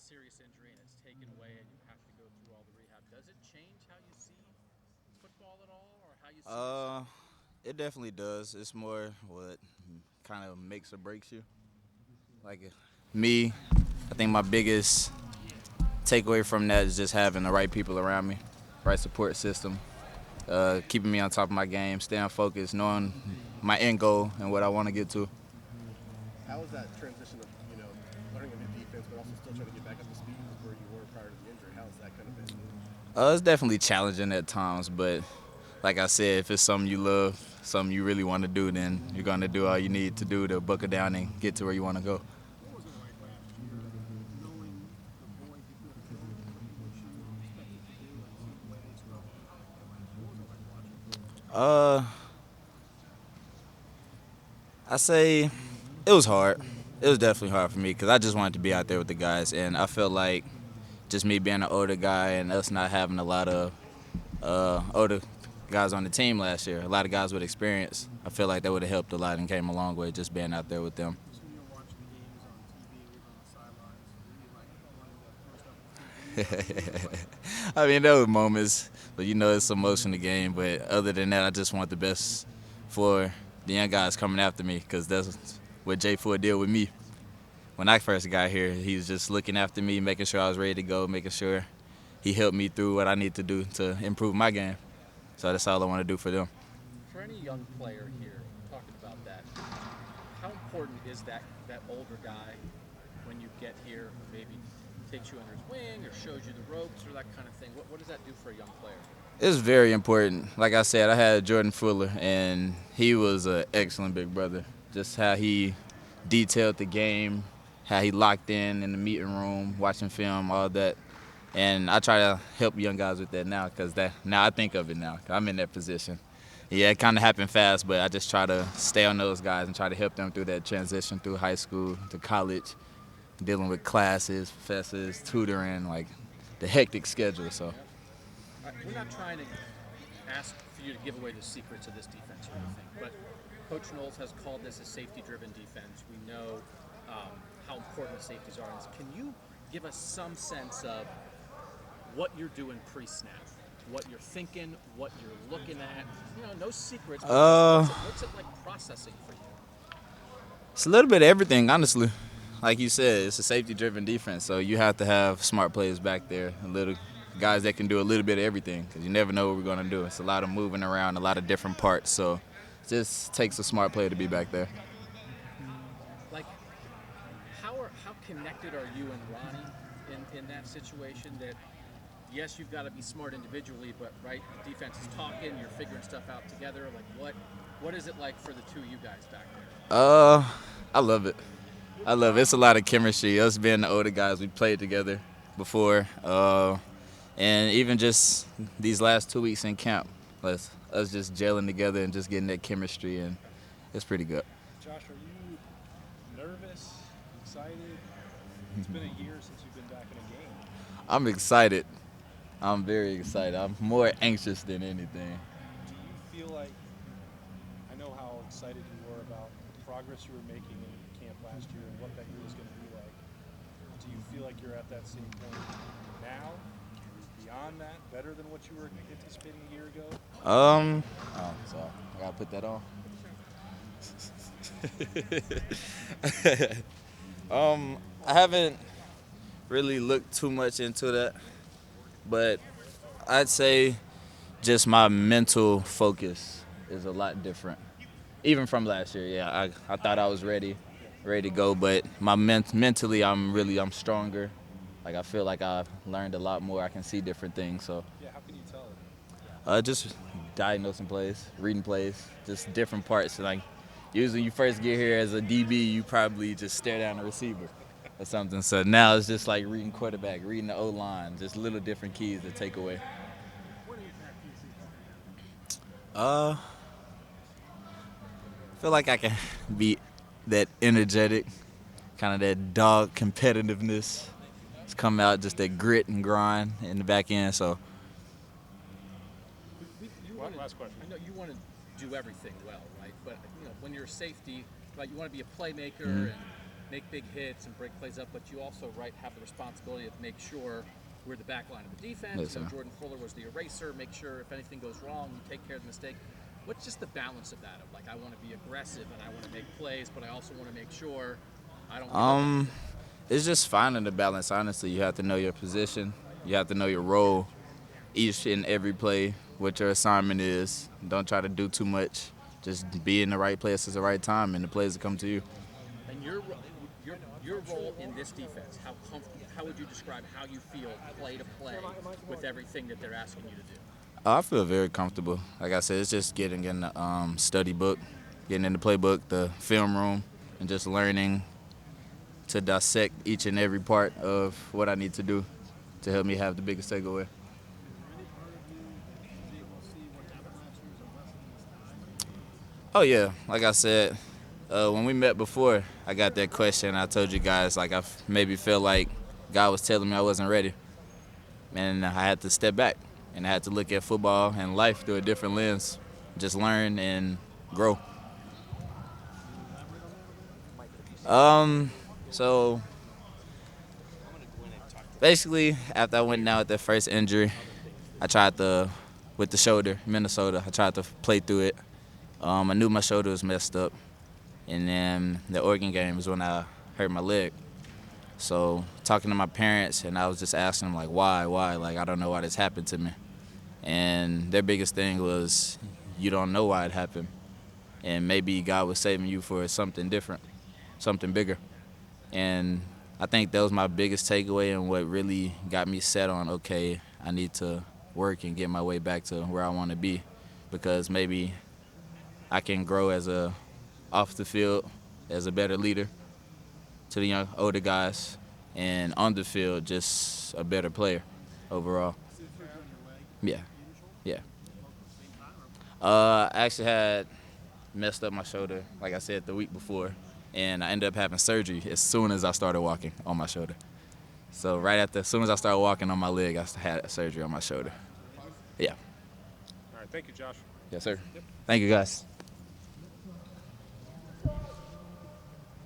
serious injury and it's taken away and you have to go through all the rehab, does it change how you see football at all or how you see Uh, yourself? it definitely does. It's more what kind of makes or breaks you. Like me, I think my biggest takeaway from that is just having the right people around me, right support system, keeping me on top of my game, staying focused, knowing my end goal and what I want to get to. How was that transition of learning a new defense, but also still trying to get back up to speed with where you were prior to the injury? How has that kind of been? It's definitely challenging at times, but like I said, if it's something you love, something you really want to do, then you're going to do all you need to do to buckle down and get to where you want to go. What was it like last year, knowing the void you could fill with what you were expected to do and seeing the way they struggled without you? What was it like watching? Uh, I say it was hard. It was definitely hard for me because I just wanted to be out there with the guys, and I felt like just me being an older guy and us not having a lot of older guys on the team last year, a lot of guys with experience. I feel like that would have helped a lot and came a long way just being out there with them. So when you're watching the games on TV or even on the sidelines, were you like wanting to post up a TV, or what was it like? I mean, there were moments, but it's emotion in the game. But other than that, I just want the best for the young guys coming after me because that's what Jay Ford did with me. When I first got here, he was just looking after me, making sure I was ready to go, making sure he helped me through what I need to do to improve my game. So that's all I want to do for them. For any young player here, talking about that, how important is that older guy when you get here, maybe takes you under his wing or shows you the ropes or that kind of thing? What does that do for a young player? It's very important. Like I said, I had Jordan Fuller, and he was an excellent big brother. Just how he detailed the game, how he locked in the meeting room, watching film, all that. And I try to help young guys with that now because that now I think of it now. 'Cause I'm in that position. Yeah, it kind of happened fast, but I just try to stay on those guys and try to help them through that transition through high school to college, dealing with classes, professors, tutoring, like the hectic schedule. So. Yep. We're not trying to ask for you to give away the secrets of this defense or anything, but Coach Knowles has called this a safety-driven defense. We know how important the safeties are. Can you give us some sense of what you're doing pre-snap, what you're thinking, what you're looking at? No secrets, but Uh, just what's it like processing for you? It's a little bit of everything, honestly. Like you said, it's a safety-driven defense, so you have to have smart players back there, little guys that can do a little bit of everything, because you never know what we're going to do. It's a lot of moving around, a lot of different parts, so it just takes a smart player to be back there. Like, how connected are you and Ronnie in that situation? That yes, you've got to be smart individually, but right, the defense is talking, you're figuring stuff out together. Like, what is it like for the two of you guys back there? Uh, I love it. I love it. It's a lot of chemistry. Us being the older guys, we played together before, and even just these last 2 weeks in camp, us just gelling together and just getting that chemistry, and it's pretty good. Josh, are you nervous, excited? It's been a year since you've been back in a game. I'm excited. I'm very excited. I'm more anxious than anything. Do you feel like, I know how excited you were about the progress you were making in camp last year and what that year was going to be like. Do you feel like you're at that same point now? Beyond that, better than what you were anticipating a year ago? Oh, sorry. I gotta put that on. I haven't really looked too much into that, but I'd say just my mental focus is a lot different. Even from last year, yeah, I thought I was ready to go, but mentally I'm stronger. Like I feel like I've learned a lot more. I can see different things, so Yeah, how can you tell it? just diagnosing plays, reading plays, just different parts. Like usually you first get here as a DB, you probably just stare down the receiver or something. So now it's just like reading quarterback, reading the O line, just little different keys to take away. What impact do you see from that? I feel like I can be that energetic, kind of that dog competitiveness. It's come out just that grit and grind in the back end. So You want to, Last question. I know you want to do everything well, right? But when you're a safety, right, you want to be a playmaker, and make big hits and break plays up, but you also, right, have the responsibility of make sure we're the back line of the defense. Yes, You know, sir. Jordan Fuller was the eraser. Make sure if anything goes wrong, you take care of the mistake. What's just the balance of that? Of like, I want to be aggressive and I want to make plays, but I also want to make sure I don't. Give up. It's just finding the balance. Honestly, you have to know your position. You have to know your role each and every play, what your assignment is. Don't try to do too much. Just be in the right place at the right time, and the plays will come to you. And your role in this defense, how would you describe how you feel play to play with everything that they're asking you to do? I feel very comfortable. Like I said, it's just getting in the study book, getting in the playbook, the film room, and just learning to dissect each and every part of what I need to do to help me have the biggest takeaway. Oh, yeah. Like I said, when we met before, I got that question. I told you guys, like, I maybe felt like God was telling me I wasn't ready. And I had to step back, and I had to look at football and life through a different lens, just learn and grow. So basically, after I went down with that first injury, I tried with the shoulder, Minnesota, I tried to play through it. I knew my shoulder was messed up, and then the Oregon game was when I hurt my leg. So talking to my parents, and I was just asking them, like, why? Like, I don't know why this happened to me. And their biggest thing was, you don't know why it happened. And maybe God was saving you for something different, something bigger. And I think that was my biggest takeaway and what really got me set on, okay, I need to work and get my way back to where I want to be, because maybe I can grow off the field as a better leader to the older guys, and on the field, just a better player overall. Yeah. I actually had messed up my shoulder, like I said, the week before, and I ended up having surgery as soon as I started walking on my shoulder. So as soon as I started walking on my leg, I had surgery on my shoulder. Yeah. All right, thank you, Josh. Yes, sir. Thank you, guys.